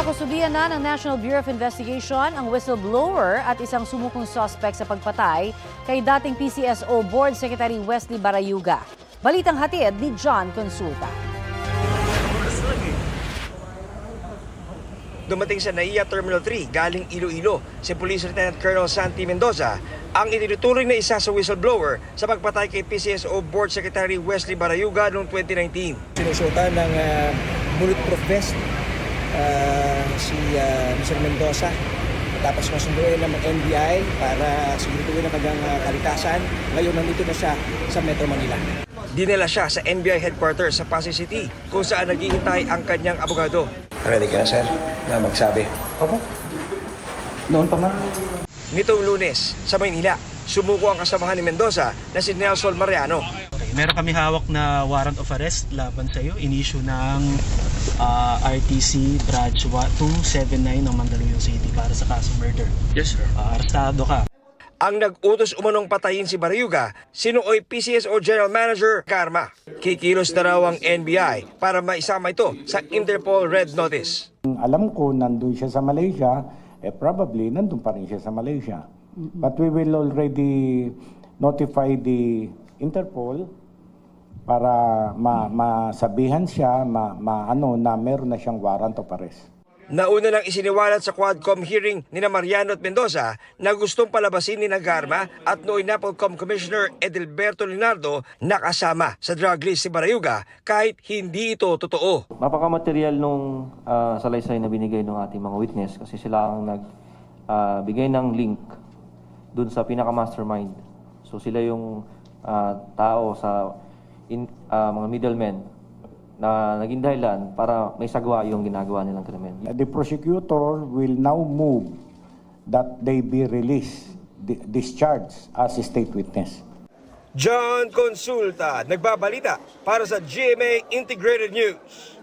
Kinakusubian na ng National Bureau of Investigation ang whistleblower at isang sumukong suspect sa pagpatay kay dating PCSO Board Secretary Wesley Barayuga. Balitang hatid ni John Consulta. Dumating sa NAIA Terminal 3 galing Iloilo si Police Lieutenant Colonel Santi Mendoza ang itinuturing na isa sa whistleblower sa pagpatay kay PCSO Board Secretary Wesley Barayuga noong 2019. Sinusutan ng bulletproof vest si Mr. Mendoza, tapos masunduin ng NBI para sigurituin ang kanyang kalikasan. Ngayon nandito na siya sa Metro Manila. Dinala siya sa NBI headquarters sa Pasay City kung saan naghihintay ang kanyang abogado. Ready ka na, sir, na magsabi? Opo. Noon pa man. Nitong Lunes, sa Maynila, sumuko ang kasamahan ni Mendoza na si Nelson Mariano. Meron kami hawak na warrant of arrest laban sa iyo, in-issue ng RTC Branch 279 ng Mandaluyong City para sa kasong murder. Yes, sir. Arestado ka. Ang nag-utos umanong patayin si Barayuga, sinuoy PCSO General Manager Karma. Kikilos na raw ang NBI para maisama ito sa Interpol Red Notice. Alam ko nandun siya sa Malaysia, probably nandun pa rin siya sa Malaysia. But we will already notify the Interpol para masabihan siya na meron na siyang warrant of arrest. Nauna nang isiniwalat sa Quadcom hearing ni Mariano at Mendoza na gustong palabasin ni Garma at nooy NAPOLCOM Commissioner Edilberto Linardo na kasama sa drug list si Barayuga kahit hindi ito totoo. Napakamaterial nung salaysay na binigay ng ating mga witness kasi sila ang nagbigay ng link dun sa pinaka-mastermind. So sila yung tao sa mga middlemen na naging dahilan para may sagwa yung ginagawa nilang krimen. The prosecutor will now move that they be released, discharged as a state witness. John Consulta, nagbabalita para sa GMA Integrated News.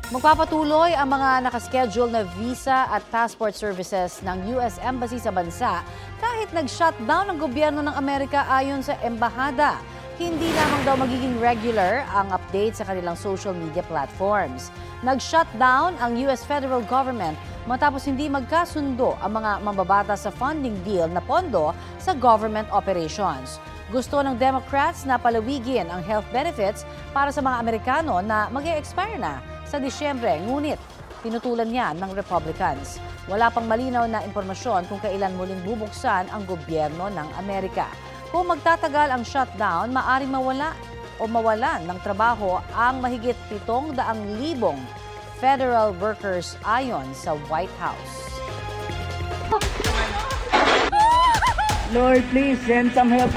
Magpapatuloy ang mga nakaschedule na visa at passport services ng US Embassy sa bansa kahit nag-shutdown ang gobyerno ng Amerika ayon sa embahada. Hindi lamang daw magiging regular ang update sa kanilang social media platforms. Nag-shutdown ang US federal government matapos hindi magkasundo ang mga mambabata sa funding deal na pondo sa government operations. Gusto ng Democrats na palawigin ang health benefits para sa mga Amerikano na mag-e-expire na sa Disyembre, ngunit tinutulan niya ng Republicans. Wala pang malinaw na impormasyon kung kailan muling bubuksan ang gobyerno ng Amerika. Kung magtatagal ang shutdown, maaaring mawalan ng trabaho ang mahigit 700,000 federal workers ayon sa White House. Lord, please send some help.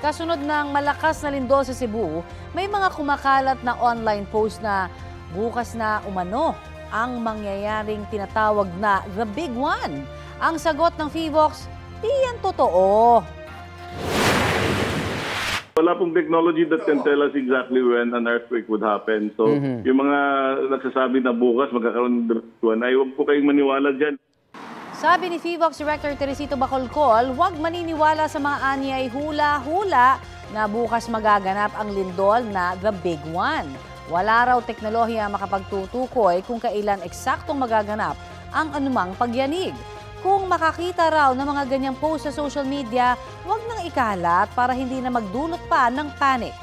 Kasunod ng malakas na lindol sa Cebu, may mga kumakalat na online post na bukas na umano ang mangyayaring tinatawag na The Big One. Ang sagot ng FIVOX, di yan totoo. Wala pong technology that can tell us exactly when an earthquake would happen. So yung mga nagsasabi na bukas magkakaroon ng The Big One, ay huwag po kayong maniwala dyan. Sabi ni FIVOX Director Teresito Bacolcol, huwag maniniwala sa mga anyay hula-hula na bukas magaganap ang lindol na The Big One. Wala raw teknolohiya makapagtutukoy kung kailan eksaktong magaganap ang anumang pagyanig. Kung makakita raw ng mga ganyang post sa social media, huwag nang ikalat para hindi na magdulot pa ng panic.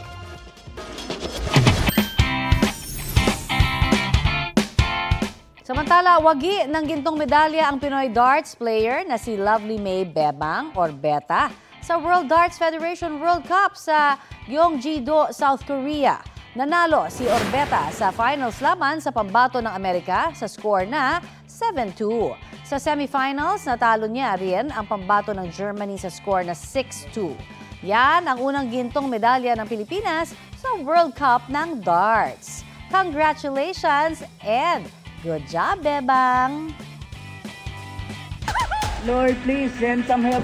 Samantala, wagi ng gintong medalya ang Pinoy darts player na si Lovely May Bebang or Beta sa World Darts Federation World Cup sa Gyeonggi-do, South Korea. Nanalo si Orbeta sa finals laban sa pambato ng Amerika sa score na 7-2. Sa semifinals, natalo niya rin ang pambato ng Germany sa score na 6-2. Yan ang unang gintong medalya ng Pilipinas sa World Cup ng darts. Congratulations and good job, Bebang! Lord, please send some help.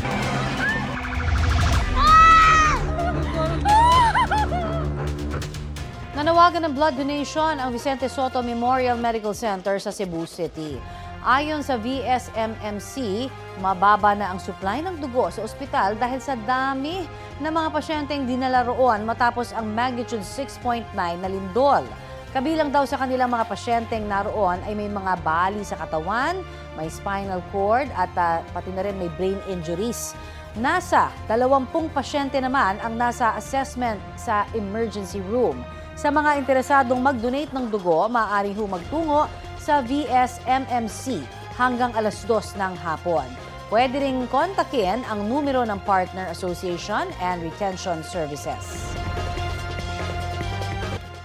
Nanawagan ng blood donation ang Vicente Soto Memorial Medical Center sa Cebu City. Ayon sa VSMMC, mababa na ang supply ng dugo sa ospital dahil sa dami ng mga pasyenteng dinala roon matapos ang magnitude 6.9 na lindol. Kabilang daw sa kanilang mga pasyenteng naroon ay may mga bali sa katawan, may spinal cord at pati na rin may brain injuries. Nasa 20 pasyente naman ang nasa assessment sa emergency room. Sa mga interesadong mag-donate ng dugo, maaaring magtungo sa VSMMC hanggang alas 2 ng hapon. Pwede ring kontakin ang numero ng Partner Association and Retention Services.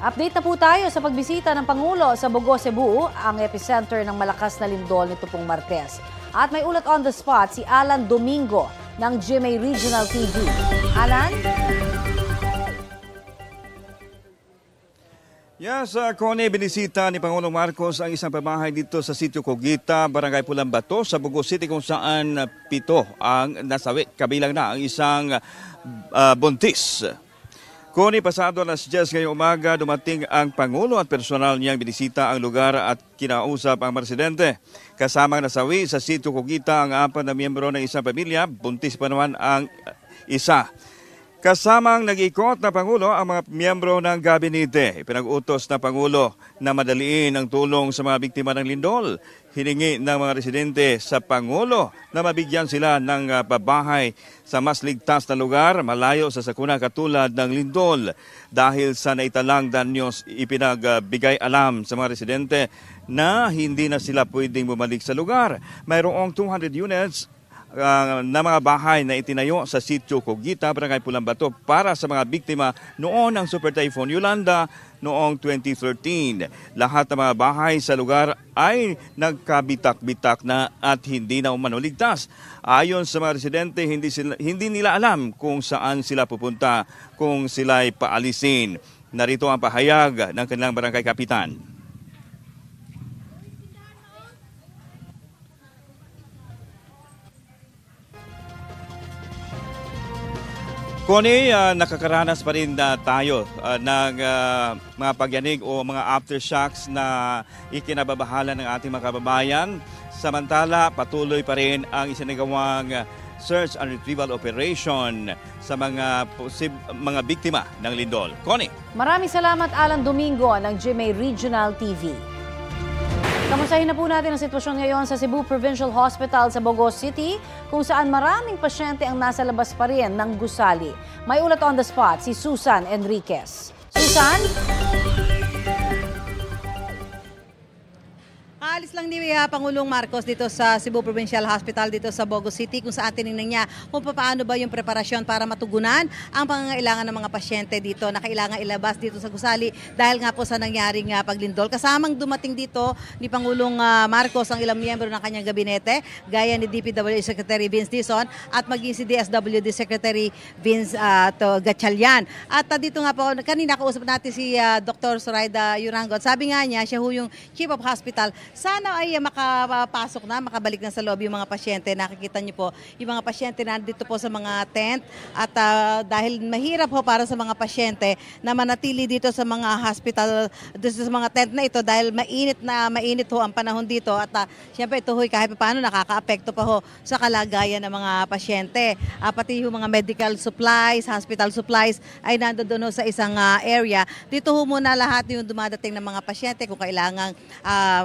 Update na po tayo sa pagbisita ng Pangulo sa Bogo, Cebu, ang epicenter ng malakas na lindol nito pong Martes. At may ulat on the spot si Alan Domingo ng GMA Regional TV. Alan? Yes, Connie, binisita ni Pangulong Marcos ang isang pamahay dito sa Sitio Cogita, Barangay Pulambato, sa Bogo City kung saan 7 ang nasawi. Kabilang na ang isang buntis. Connie, pasado alas 10 ngayong umaga, dumating ang Pangulo at personal niyang binisita ang lugar at kinausap ang mga residente. Kasamang nasawi sa Sitio Cogita ang 4 na miyembro ng isang pamilya, buntis pa naman ang isa. Kasamang nag-ikot na Pangulo ang mga miyembro ng gabinete. Pinag-utos na Pangulo na madaliin ang tulong sa mga biktima ng lindol. Hiningi ng mga residente sa Pangulo na mabigyan sila ng pabahay sa mas ligtas na lugar malayo sa sakuna katulad ng lindol. Dahil sa naitalang danyos, ipinagbigay alam sa mga residente na hindi na sila pwedeng bumalik sa lugar. Mayroong 200 units na mga bahay na itinayo sa Sitio Cogita, Barangay Pulambato para sa mga biktima noon ng Super Typhoon Yolanda noong 2013. Lahat ng mga bahay sa lugar ay nagkabitak-bitak na at hindi na umanoligtas. Ayon sa mga residente, hindi nila alam kung saan sila pupunta kung sila'y paalisin. Narito ang pahayag ng kanilang barangay kapitan. Connie, nakakaranas pa rin tayo ng mga pagyanig o mga aftershocks na ikinababahala ng ating mga kababayan. Samantala, patuloy pa rin ang isinagawang search and retrieval operation sa mga biktima ng lindol. Connie. Maraming salamat, Alan Domingo ng GMA Regional TV. Kamustahin na po natin ang sitwasyon ngayon sa Cebu Provincial Hospital sa Bogo City kung saan maraming pasyente ang nasa labas pa rin ng gusali. May ulat on the spot si Susan Enriquez. Susan? Aalis lang ni Pangulong Marcos dito sa Cebu Provincial Hospital dito sa Bogo City kung saan tinignan niya kung paano ba yung preparasyon para matugunan ang pangangailangan ng mga pasyente dito na kailangan ilabas dito sa gusali dahil nga po sa nangyaring paglindol. Kasamang dumating dito ni Pangulong Marcos ang ilang miyembro ng kanyang gabinete gaya ni DPWH Secretary Vince Dizon at maging si DSWD Secretary Vince Gatchalian. At dito nga po, kanina kausap natin si Dr. Zoraida Yurango. Sabi nga niya, siya yung Chief of Hospital. Sana ay makapasok na, makabalik na sa loob yung mga pasyente. Nakikita niyo po, yung mga pasyente na dito po sa mga tent at dahil mahirap po para sa mga pasyente na manatili dito sa mga hospital, dito sa mga tent na ito dahil mainit ho ang panahon dito at siyempre ito ho kahit paano nakaka-apekto pa ho sa kalagayan ng mga pasyente. Pati yung mga medical supplies, hospital supplies ay nandoon sa isang area. Dito ho muna lahat yung dumadating ng mga pasyente kung kailangang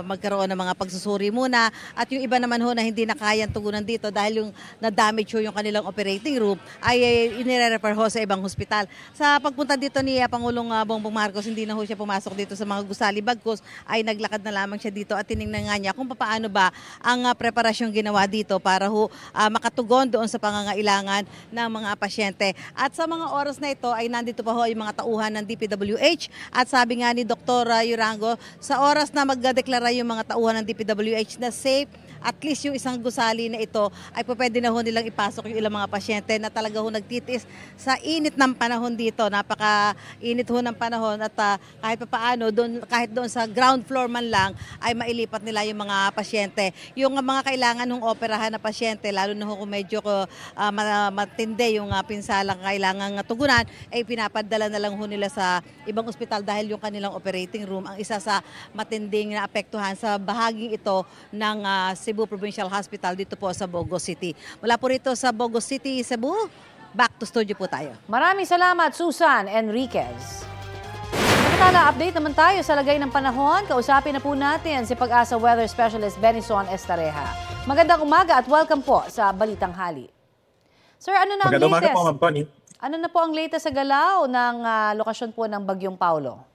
magkaroon ng mga pagsusuri muna at yung iba naman ho na hindi na kayang tugunan dito dahil yung na-damage ho yung kanilang operating room ay inire-refer ho sa ibang hospital. Sa pagpunta dito ni Pangulong Bongbong Marcos, hindi na ho siya pumasok dito sa mga gusali bagkus ay naglakad na lamang siya dito at tinignan nga niya kung paano ba ang preparasyong ginawa dito para ho makatugon doon sa pangangailangan ng mga pasyente. At sa mga oras na ito ay nandito pa ho yung mga tauhan ng DPWH at sabi nga ni Dr. Yurango, sa oras na magdeklara yung mga tauhan ng DPWH na safe at least yung isang gusali na ito ay pwede na ho nilang ipasok yung ilang mga pasyente na talaga ho nagtitis sa init ng panahon dito. Napaka-init ho ng panahon at kahit papaano, kahit doon sa ground floor man lang ay mailipat nila yung mga pasyente. Yung mga kailangan ng operahan na pasyente, lalo na ho kung medyo matindi yung pinsalang kailangan tugunan, ay pinapadala na lang ho nila sa ibang ospital dahil yung kanilang operating room ang isa sa matinding naapektuhan sa bahaging ito ng Cebu Provincial Hospital dito po sa Bogo City. Mula po rito sa Bogo City, Cebu, back to studio po tayo. Maraming salamat, Susan Enriquez. Samantala, update naman tayo sa lagay ng panahon. Kausapin na po natin si Pag-asa Weather Specialist Benison Estareja. Magandang umaga at welcome po sa Balitang Hali. Sir, ano na ang latest? Magandang umaga po, Ma'am Connie. Ano na po ang latest sa galaw ng lokasyon po ng Bagyong Paulo?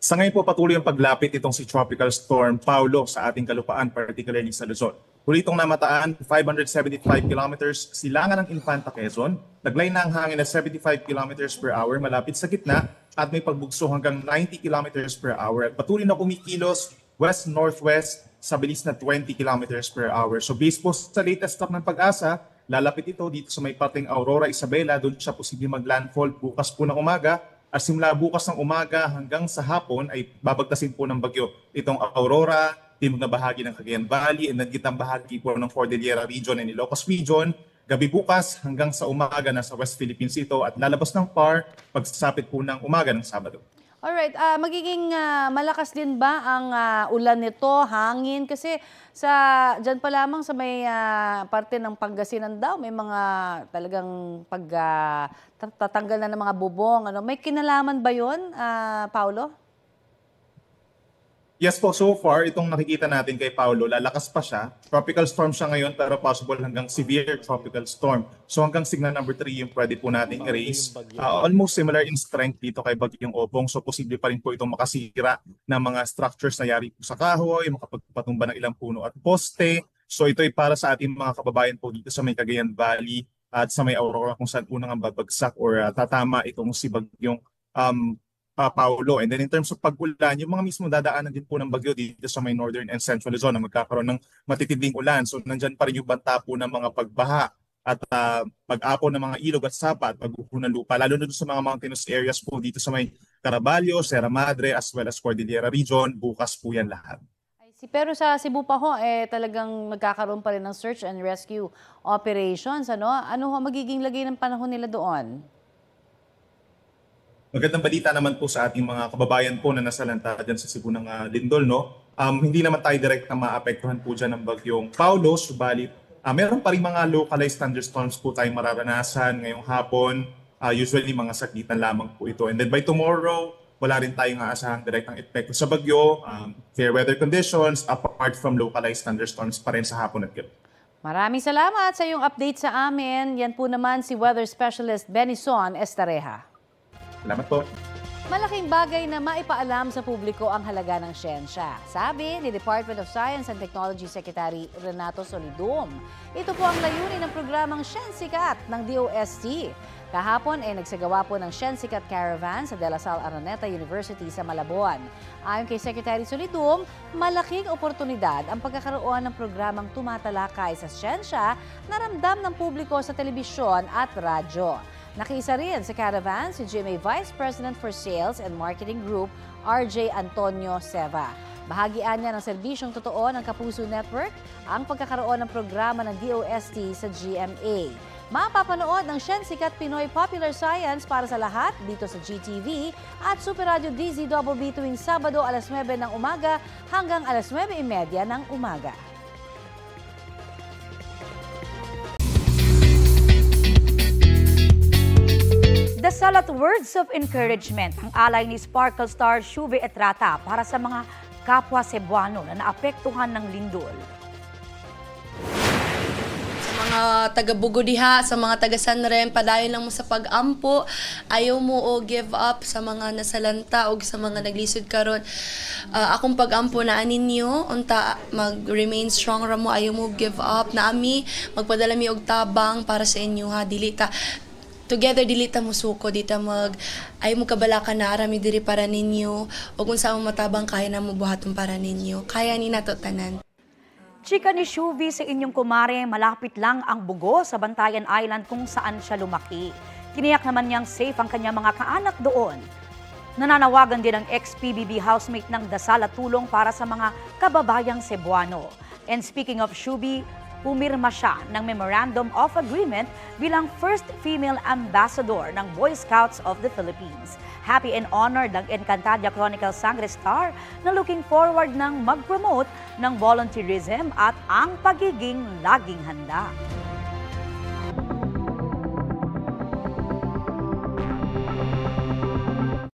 Sa ngayon po patuloy ang paglapit itong si Tropical Storm Paulo sa ating kalupaan, particularly sa Luzon. Huli itong namataan, 575 kilometers silangan ng Infanta, Quezon. Naglay na ang hangin na 75 kilometers per hour malapit sa gitna at may pagbugso hanggang 90 kilometers per hour. At patuloy na kumikilos west-northwest sa bilis na 20 kilometers per hour. So based po sa latest stock ng Pag-asa, lalapit ito dito sa may pating Aurora, Isabela. Doon siya posibleng mag-landfall bukas po ng umaga. At simula bukas ng umaga hanggang sa hapon ay babagtasin po ng bagyo itong Aurora, timog na bahagi ng Cagayan Valley, and nagitang bahagi po ng Cordillera Region and Ilocos Region. Gabi bukas hanggang sa umaga nasa West Philippines ito at lalabas ng PAR pagsasapit po ng umaga ng Sabado. Alright, magiging malakas din ba ang ulan nito, hangin? Kasi dyan pa lamang sa may parte ng Pangasinan daw, may mga talagang tatanggal na ng mga bubong. May kinalaman ba yun, Paulo? Yes po, so far, itong nakikita natin kay Paulo, lalakas pa siya. Tropical storm siya ngayon pero possible hanggang severe tropical storm. So hanggang signal number 3 yung pwede po natin i-raise. Almost similar in strength dito kay Bagyong Obong. So posible pa rin po itong makasira ng mga structures na yari po sa kahoy, makapagpatumba ng ilang puno at poste. So ito ay para sa ating mga kababayan po dito sa may Cagayan Valley at sa may Aurora kung saan unang ang babagsak or tatama itong si Bagyong Paulo. And then in terms of pag-ulan, yung mga mismo dadaanan din po ng bagyo dito sa may northern and central Luzon na magkakaroon ng matitinding ulan. So nandyan pa rin yung banta po ng mga pagbaha at pag-apo ng mga ilog at sapa at pagbuho ng lupa. Lalo na doon sa mga mountainous areas po dito sa may Caraballo, Sierra Madre, as well as Cordillera Region. Bukas po yan lahat. Pero sa Cebu pa ho, talagang magkakaroon pa rin ng search and rescue operations. Ano ho magiging lagay ng panahon nila doon? Magandang balita naman po sa ating mga kababayan po na nasalanta dyan sa Cebu ng Lindol, no? Hindi naman tayo direct na maapektuhan po dyan ng Bagyong Paulo, subalit meron pa rin mga localized thunderstorms po tayong mararanasan ngayong hapon. Usually mga saglitan lamang po ito. And then by tomorrow, wala rin tayong aasahang direktang epekto sa bagyo. Fair weather conditions apart from localized thunderstorms pa rin sa hapon at gabi. Maraming salamat sa iyong update sa amin. Yan po naman si Weather Specialist Benison Estareja. Salamat po. Malaking bagay na maipaalam sa publiko ang halaga ng siyensya. Sabi ni Department of Science and Technology Secretary Renato Solidum. Ito po ang layunin ng programang Siyensikat ng DOST. Kahapon ay nagsagawa po ng Siyensikat Caravan sa De La Salle Araneta University sa Malabon. Ayon kay Secretary Solidum, malaking oportunidad ang pagkakaroon ng programang tumatalakay sa siyensya na ramdam ng publiko sa telebisyon at radyo. Nakiisa rin sa caravan si GMA Vice President for Sales and Marketing Group, RJ Antonio Seva. Bahagian niya ng serbisyong totoo ng Kapuso Network ang pagkakaroon ng programa ng DOST sa GMA. Mapapanood ng Siyensikat Pinoy Popular Science para sa lahat dito sa GTV at Super Radio DZBB tuwing Sabado alas 9 ng umaga hanggang alas 9:30 ng umaga. Dasal at words of encouragement ang alay ni Sparkle Star Shuve Etrata para sa mga kapwa Cebuano na naapektuhan ng lindol. Sa mga taga-Bugo diha, sa mga taga-Sanrem, padayon lang mo sa pag-ampo, ayaw mo o give up sa mga nasalanta o sa mga naglisod karon. Akong pag-ampo na ninyo, unta mag-remain strong ra mo, ayaw mo give up. Naami, magpadala mi og tabang para sa inyo ha, dilita. Together, dilita mo suko, dita ay mo kabalakan na arami diri para ninyo, o kung saan matabang kaya na mo buhaton para ninyo. Kaya ni nato tanan. Chika ni Shuvi sa inyong kumare, malapit lang ang Bugo sa Bantayan Island kung saan siya lumaki. Tiniyak naman niyang safe ang kanyang mga kaanak doon. Nananawagan din ang ex-PBB housemate ng dasal at tulong para sa mga kababayang Cebuano. And speaking of Shuvi, pumirma siya ng Memorandum of Agreement bilang first female ambassador ng Boy Scouts of the Philippines. Happy and honored ang Encantadia Chronicle Sangre Star na looking forward ng mag-promote ng volunteerism at ang pagiging laging handa.